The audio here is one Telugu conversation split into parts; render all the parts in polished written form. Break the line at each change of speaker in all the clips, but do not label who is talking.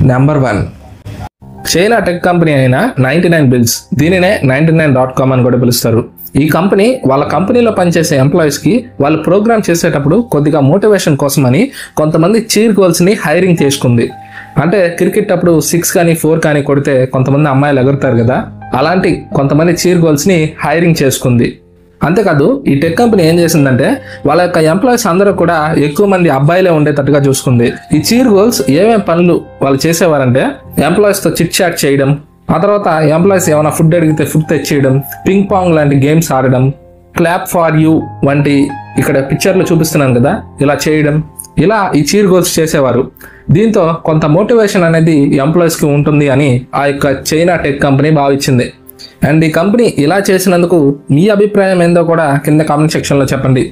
నెంబర్ 1, చైనా టెక్ కంపెనీ అయిన 99 బిల్స్, దీనినే 99.com అని కూడా పిలుస్తారు. ఈ కంపెనీ వాళ్ళ కంపెనీలో పనిచేసే ఎంప్లాయీస్కి వాళ్ళు ప్రోగ్రామ్ చేసేటప్పుడు కొద్దిగా మోటివేషన్ కోసమని కొంతమంది చీర్ గర్ల్స్ని హైరింగ్ చేసుకుంది. అంటే క్రికెట్ అప్పుడు 6 కానీ 4 కానీ కొడితే కొంతమంది అమ్మాయిలు ఎగురుతారు కదా, అలాంటి కొంతమంది చీర్ గర్ల్స్ని హైరింగ్ చేసుకుంది. అంతేకాదు ఈ టెక్ కంపెనీ ఏం చేసిందంటే వాళ్ళ యొక్క ఎంప్లాయీస్ అందరూ కూడా ఎక్కువ మంది అబ్బాయిలే ఉండేటట్టుగా చూసుకుంది. ఈ చీర్ గర్ల్స్ ఏమేమి పనులు వాళ్ళు చేసేవారంటే ఎంప్లాయీస్తో చిట్ చాట్ చేయడం, ఆ తర్వాత ఎంప్లాయీస్ ఏమైనా ఫుడ్ అడిగితే ఫుడ్ తెచ్చేయడం, పింగ్ పాంగ్ లాంటి గేమ్స్ ఆడడం, క్లాప్ ఫార్ యూ వంటి ఇక్కడ పిక్చర్లు చూపిస్తున్నాను కదా ఇలా చేయడం, ఇలా ఈ చీర్ గర్ల్స్ చేసేవారు. దీంతో కొంత మోటివేషన్ అనేది ఎంప్లాయీస్కి ఉంటుంది అని ఆ యొక్క చైనా టెక్ కంపెనీ భావించింది. అండ్ ఈ కంపెనీ ఇలా చేసినందుకు మీ అభిప్రాయం ఏందో కూడా కింద కామెంట్ సెక్షన్లో చెప్పండి.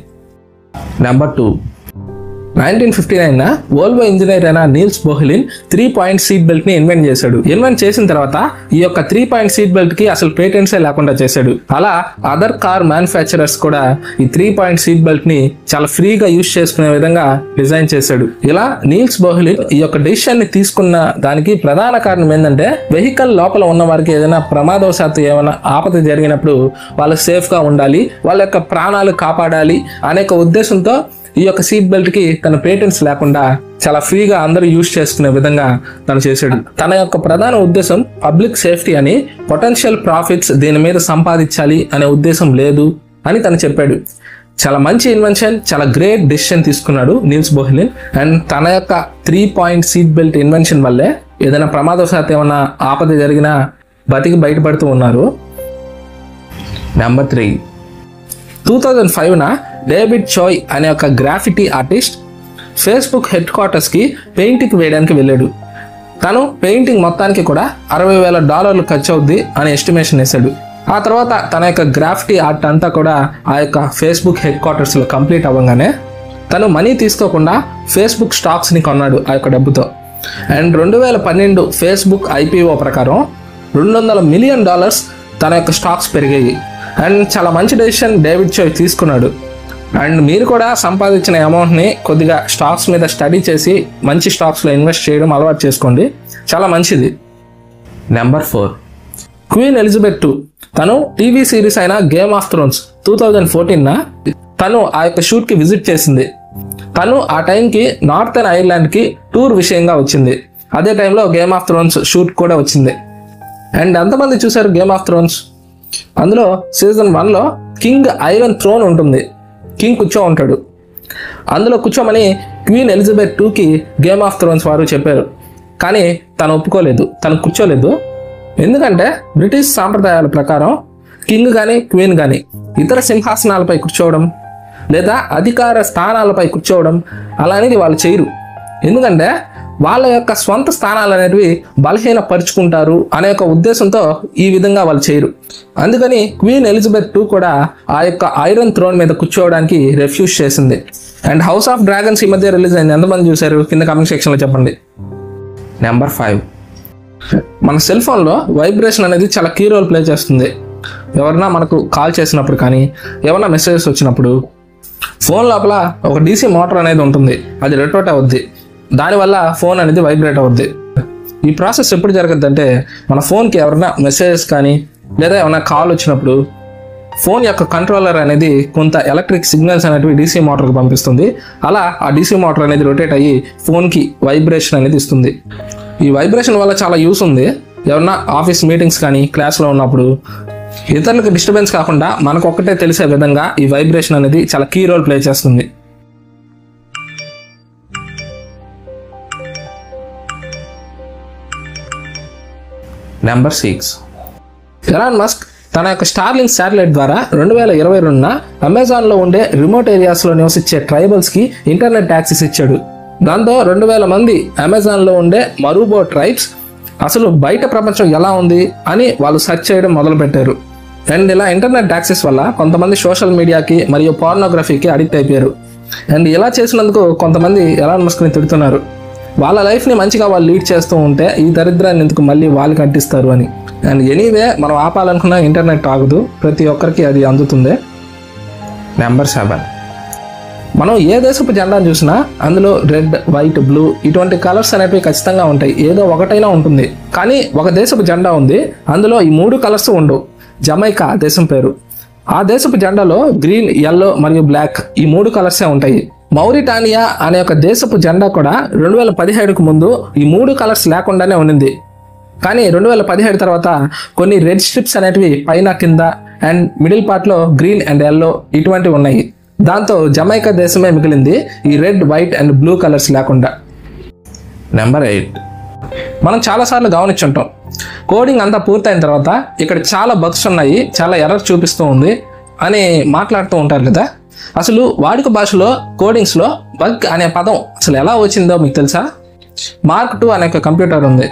నెంబర్ 2, 1959 వోల్వో ఇంజనీర్ అయిన నీల్స్ బోహ్లిన్ 3 పాయింట్ సీట్ బెల్ట్ ని ఇన్వెంట్ చేశాడు. ఇన్వెంట్ చేసిన తర్వాత ఈ యొక్క 3 పాయింట్ సీట్ బెల్ట్ కి అసలు పేటెంట్సే లేకుండా చేశాడు. అలా అదర్ కార్ మ్యానుఫ్యాక్చరర్స్ కూడా ఈ 3 పాయింట్ సీట్ బెల్ట్ ని చాలా ఫ్రీగా యూజ్ చేసుకునే విధంగా డిజైన్ చేశాడు. ఇలా నీల్స్ బోహ్లిన్ ఈ యొక్క డిసిషన్ ని తీసుకున్న దానికి ప్రధాన కారణం ఏంటంటే వెహికల్ లోపల ఉన్న వారికి ఏదైనా ప్రమాదవశాత్తు ఏమైనా ఆపద జరిగినప్పుడు వాళ్ళు సేఫ్ గా ఉండాలి, వాళ్ళ యొక్క ప్రాణాలు కాపాడాలి అనే ఉద్దేశంతో ఈ యొక్క సీట్ బెల్ట్ కి తన పేటెంట్స్ లేకుండా చాలా ఫ్రీగా అందరూ యూజ్ చేసుకునే విధంగా తను చేశాడు. తన యొక్క ప్రధాన ఉద్దేశం పబ్లిక్ సేఫ్టీ అని, పొటెన్షియల్ ప్రాఫిట్స్ దీని మీద సంపాదించాలి అనే ఉద్దేశం లేదు అని తను చెప్పాడు. చాలా మంచి ఇన్వెన్షన్, చాలా గ్రేట్ డెసిషన్ తీసుకున్నాడు నీల్స్ బోహ్లిన్. అండ్ తన యొక్క 3 పాయింట్ సీట్ బెల్ట్ ఇన్వెన్షన్ వల్లే ఏదైనా ప్రమాదవశాత్తు ఏమైనా ఆపద జరిగినా బతికి బయటపడుతూ ఉన్నారు. నెంబర్ 3, 2005 డేవిడ్ చాయ్ అనే ఒక గ్రాఫిటీ ఆర్టిస్ట్ ఫేస్బుక్ హెడ్ క్వార్టర్స్కి పెయింటింగ్ వేయడానికి వెళ్ళాడు. తను పెయింటింగ్ మొత్తానికి కూడా $60,000 ఖర్చు అవుద్ది అని ఎస్టిమేషన్ వేశాడు. ఆ తర్వాత తన యొక్క గ్రాఫిటీ ఆర్ట్ అంతా కూడా ఆ యొక్క ఫేస్బుక్ హెడ్ క్వార్టర్స్లో కంప్లీట్ అవ్వగానే తను మనీ తీసుకోకుండా ఫేస్బుక్ స్టాక్స్ని కొన్నాడు ఆ యొక్క డబ్బుతో. అండ్ 2012 ఫేస్బుక్ IPO ప్రకారం $200 మిలియన్ తన యొక్క స్టాక్స్ పెరిగాయి. అండ్ చాలా మంచి డెసిషన్ డేవిడ్ చాయ్ తీసుకున్నాడు. అండ్ మీరు కూడా సంపాదించిన అమౌంట్ని కొద్దిగా స్టాక్స్ మీద స్టడీ చేసి మంచి స్టాక్స్లో ఇన్వెస్ట్ చేయడం అలవాటు చేసుకోండి, చాలా మంచిది. నెంబర్ 4, క్వీన్ ఎలిజబెత్ II తను టీవీ సిరీస్ అయిన గేమ్ ఆఫ్ థ్రోన్స్ 2014 తను ఆ యొక్క షూట్కి విజిట్ చేసింది. తను ఆ టైంకి నార్థన్ ఐర్లాండ్కి టూర్ విషయంగా వచ్చింది. అదే టైంలో గేమ్ ఆఫ్ థ్రోన్స్ షూట్ కూడా వచ్చింది. అండ్ ఎంతమంది చూశారు గేమ్ ఆఫ్ థ్రోన్స్? అందులో సీజన్ 1లో కింగ్ ఐరన్ థ్రోన్ ఉంటుంది, కింగ్ కూర్చో ఉంటాడు. అందులో కూర్చోమని క్వీన్ ఎలిజబెత్ IIకి గేమ్ ఆఫ్ థ్రోన్స్ వారు చెప్పారు. కానీ తను ఒప్పుకోలేదు, తను కూర్చోలేదు. ఎందుకంటే బ్రిటిష్ సాంప్రదాయాల ప్రకారం కింగ్ కానీ క్వీన్ కానీ ఇతర సింహాసనాలపై కూర్చోవడం లేదా అధికార స్థానాలపై కూర్చోవడం అలా అనేది వాళ్ళు చేయరు. ఎందుకంటే వాళ్ళ యొక్క స్వంత స్థానాలు అనేవి బలహీనపరుచుకుంటారు అనే ఒక ఉద్దేశంతో ఈ విధంగా వాళ్ళు చేయరు. అందుకని క్వీన్ ఎలిజబెత్ II కూడా ఆ యొక్క ఐరన్ థ్రోన్ మీద కూర్చోవడానికి రెఫ్యూజ్ చేసింది. అండ్ హౌస్ ఆఫ్ డ్రాగన్స్ ఈ మధ్య రిలీజ్ అయింది, ఎంతమంది చూశారు కింద కామెంట్ సెక్షన్లో చెప్పండి. నెంబర్ 5, మన సెల్ ఫోన్లో వైబ్రేషన్ అనేది చాలా కీ రోల్ ప్లే చేస్తుంది. ఎవరన్నా మనకు కాల్ చేసినప్పుడు కానీ ఏమన్నా మెసేజెస్ వచ్చినప్పుడు ఫోన్ లోపల ఒక DC మోటార్ అనేది ఉంటుంది, అది రొటేట్ అవుద్ది. దానివల్ల ఫోన్ అనేది వైబ్రేట్ అవుద్ది. ఈ ప్రాసెస్ ఎప్పుడు జరుగుద్ది అంటే మన ఫోన్కి ఎవరైనా మెసేజెస్ కానీ లేదా ఏమైనా కాల్ వచ్చినప్పుడు ఫోన్ యొక్క కంట్రోలర్ అనేది కొంత ఎలక్ట్రిక్ సిగ్నల్స్ అనేవి DC మోటార్కి పంపిస్తుంది. అలా ఆ DC మోటార్ అనేది రొటేట్ అయ్యి ఫోన్కి వైబ్రేషన్ అనేది ఇస్తుంది. ఈ వైబ్రేషన్ వల్ల చాలా యూస్ ఉంది. ఎవరన్నా ఆఫీస్ మీటింగ్స్ కానీ క్లాస్లో ఉన్నప్పుడు ఇతరులకు డిస్టర్బెన్స్ కాకుండా మనకు ఒక్కటే తెలిసే విధంగా ఈ వైబ్రేషన్ అనేది చాలా కీ రోల్ ప్లే చేస్తుంది. నెంబర్ 6, ఎలాన్ మస్క్ తన యొక్క స్టార్లింక్ శాటిలైట్ ద్వారా 2022 అమెజాన్లో ఉండే రిమోట్ ఏరియాస్లో నివసించే ట్రైబల్స్కి ఇంటర్నెట్ యాక్సెస్ ఇచ్చాడు. దాంతో 2000 మంది అమెజాన్లో ఉండే మరూబో ట్రైబ్స్ అసలు బయట ప్రపంచం ఎలా ఉంది అని వాళ్ళు సెర్చ్ చేయడం మొదలుపెట్టారు. అండ్ ఇలా ఇంటర్నెట్ యాక్సెస్ వల్ల కొంతమంది సోషల్ మీడియాకి మరియు పోర్నోగ్రఫీకి అడిక్ట్ అయిపోయారు. అండ్ ఇలా చేసినందుకు కొంతమంది ఎలాన్ మస్క్ని తిడుతున్నారు. వాళ్ళ లైఫ్ని మంచిగా వాళ్ళు లీడ్ చేస్తూ ఉంటే ఈ దరిద్రాన్ని ఎందుకు మళ్ళీ వాళ్ళకి అంటిస్తారు అని. అండ్ ఎనీవే మనం ఆపాలనుకున్న ఇంటర్నెట్ ఆగదు, ప్రతి ఒక్కరికి అది అందుతుంది. నెంబర్ 7, మనం ఏ దేశపు జెండాను చూసినా అందులో రెడ్, వైట్, బ్లూ ఇటువంటి కలర్స్ అనేవి ఖచ్చితంగా ఉంటాయి. ఏదో ఒకటైనా ఉంటుంది. కానీ ఒక దేశపు జెండా ఉంది, అందులో ఈ 3 కలర్స్ ఉండవు. జమైకా దేశం పేరు. ఆ దేశపు జెండాలో గ్రీన్, యెల్లో మరియు బ్లాక్ ఈ 3 కలర్సే ఉంటాయి. మౌరిటానియా అనే ఒక దేశపు జెండా కూడా 2017కు ముందు ఈ 3 కలర్స్ లేకుండానే ఉండింది. కానీ 2017 తర్వాత కొన్ని రెడ్ స్ట్రిప్స్ అనేటివి పైన, కింద అండ్ మిడిల్ పార్ట్లో గ్రీన్ అండ్ యెల్లో ఇటువంటివి ఉన్నాయి. దాంతో జమైకా దేశమే మిగిలింది ఈ red, white and blue colours లేకుండా. నెంబర్ 8. మనం చాలాసార్లు గమనించుంటాం, కోడింగ్ అంతా పూర్తయిన తర్వాత ఇక్కడ చాలా బగ్స్ ఉన్నాయి, చాలా ఎర్రర్ చూపిస్తూ ఉంది అని మాట్లాడుతూ ఉంటారు కదా. అసలు వాడుక భాషలో కోడింగ్స్లో బగ్ అనే పదం అసలు ఎలా వచ్చిందో మీకు తెలుసా? మార్క్ 2 అనే ఒక కంప్యూటర్ ఉంది.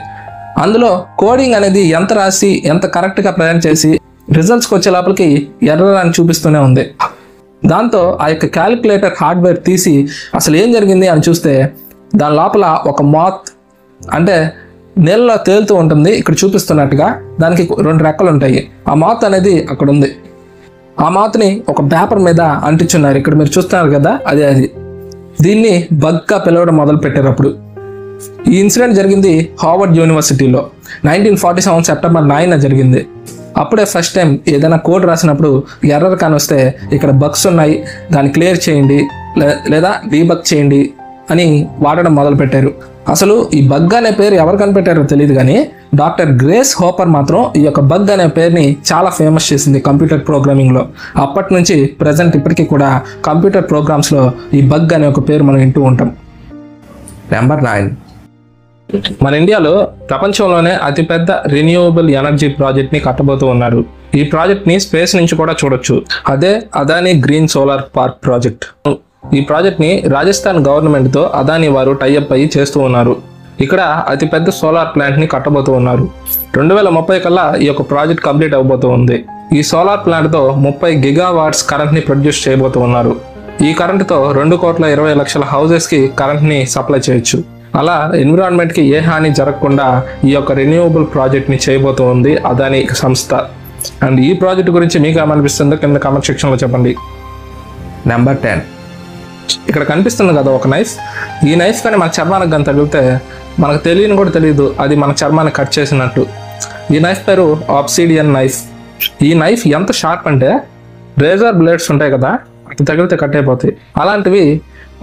అందులో కోడింగ్ అనేది ఎంత రాసి ఎంత కరెక్ట్గా ప్రజెంట్ చేసి రిజల్ట్స్కి వచ్చే లోపలికి ఎర్రర్ అని చూపిస్తూనే ఉంది. దాంతో ఆ యొక్క క్యాలిక్యులేటర్ హార్డ్వేర్ తీసి అసలు ఏం జరిగింది అని చూస్తే దాని లోపల ఒక మాత్ అంటే నీళ్ళలో తేలుతూ ఉంటుంది. ఇక్కడ చూపిస్తున్నట్టుగా దానికి 2 రెక్కలు ఉంటాయి. ఆ మాత్ అనేది అక్కడ ఉంది. ఆ మాత్ని ఒక పేపర్ మీద అంటించున్నారు. ఇక్కడ మీరు చూస్తున్నారు కదా, అది దీన్ని బగ్గా పిలవడం మొదలు పెట్టారు. అప్పుడు ఈ ఇన్సిడెంట్ జరిగింది హార్వర్డ్ యూనివర్సిటీలో 1947 సెప్టెంబర్ 9న జరిగింది. అప్పుడే ఫస్ట్ టైం ఏదైనా కోడ్ రాసినప్పుడు ఎర్రర్ కానీ వస్తే ఇక్కడ బగ్స్ ఉన్నాయి, దాన్ని క్లియర్ చేయండి లేదా డీబగ్ చేయండి అని వాడడం మొదలుపెట్టారు. అసలు ఈ బగ్ అనే పేరు ఎవరు కనిపెట్టారో తెలియదు, కానీ డాక్టర్ గ్రేస్ హోపర్ మాత్రం ఈ యొక్క బగ్ అనే పేరుని చాలా ఫేమస్ చేసింది కంప్యూటర్ ప్రోగ్రామింగ్లో. అప్పటి నుంచి ప్రజెంట్ ఇప్పటికీ కూడా కంప్యూటర్ ప్రోగ్రామ్స్లో ఈ బగ్ అనే ఒక పేరు మనం వింటూ ఉంటాం. నెంబర్ 9. మన ఇండియాలో ప్రపంచంలోనే అతిపెద్ద రిన్యూవబుల్ ఎనర్జీ ప్రాజెక్ట్ని కట్టబోతూ ఉన్నారు. ఈ ప్రాజెక్ట్ని స్పేస్ నుంచి కూడా చూడొచ్చు. అదే Adani green solar park project. ఈ ప్రాజెక్ట్ని రాజస్థాన్ గవర్నమెంట్తో అదానీ వారు టైఅప్ అయ్యి చేస్తూ ఉన్నారు. ఇక్కడ అతిపెద్ద సోలార్ ప్లాంట్ని కట్టబోతూ ఉన్నారు. 2030 కల్లా ఈ యొక్క ప్రాజెక్ట్ కంప్లీట్ అవబోతూ ఉంది. ఈ సోలార్ ప్లాంట్తో 30 గిగావాట్స్ కరెంట్ని ప్రొడ్యూస్ చేయబోతూ ఉన్నారు. ఈ కరెంటుతో 2,20,00,000 హౌసెస్కి కరెంట్ని సప్లై చేయొచ్చు. అలా ఎన్విరాన్మెంట్కి ఏ హాని జరగకుండా ఈ యొక్క రెన్యూవబుల్ ప్రాజెక్ట్ని చేయబోతూ ఉంది అదానీ సంస్థ. అండ్ ఈ ప్రాజెక్ట్ గురించి మీకు ఏమనిపిస్తుందో కింద కామెంట్ సెక్షన్లో చెప్పండి. నెంబర్ 10. ఇక్కడ కనిపిస్తుంది కదా ఒక నైఫ్. ఈ నైఫ్ కానీ మన చర్మానికి కానీ తగిలితే మనకు తెలియని కూడా తెలియదు అది మన చర్మాన్ని కట్ చేసినట్టు. ఈ నైఫ్ పేరు ఆబ్సిడియన్ నైఫ్. ఈ నైఫ్ ఎంత షార్ప్ అంటే రేజర్ బ్లేడ్స్ ఉంటాయి కదా, అటు తగిలితే కట్ అయిపోతాయి. అలాంటివి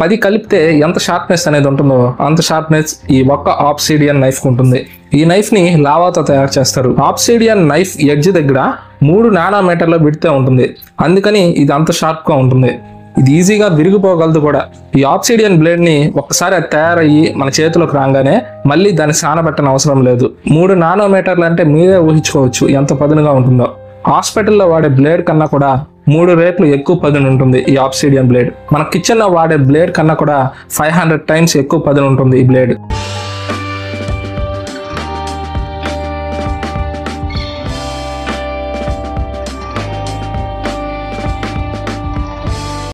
10 కలిపితే ఎంత షార్ప్నెస్ అనేది ఉంటుందో అంత షార్ప్నెస్ ఈ ఒక్క ఆబ్సిడియన్ నైఫ్ ఉంటుంది. ఈ నైఫ్ ని లావాతో తయారు చేస్తారు. ఆబ్సిడియన్ నైఫ్ ఎడ్జ్ దగ్గర 3 నానోమీటర్ల విడ్తే ఉంటుంది. అందుకని ఇది అంత షార్ప్ గా ఉంటుంది. ఇది ఈజీగా విరిగిపోగలదు కూడా. ఈ ఆబ్సిడియన్ బ్లేడ్ ని ఒక్కసారి అది తయారయ్యి మన చేతిలోకి రాగానే మళ్ళీ దాన్ని సానబెట్టని అవసరం లేదు. 3 నానోమీటర్లు అంటే మీరే ఊహించుకోవచ్చు ఎంత పదునుగా ఉంటుందో. హాస్పిటల్లో వాడే బ్లేడ్ కన్నా కూడా 3 రెట్లు ఎక్కువ పదును ఉంటుంది ఈ ఆబ్సిడియన్ బ్లేడ్. మన కిచెన్ లో వాడే బ్లేడ్ కన్నా కూడా 500 టైమ్స్ ఎక్కువ పదును ఉంటుంది ఈ బ్లేడ్.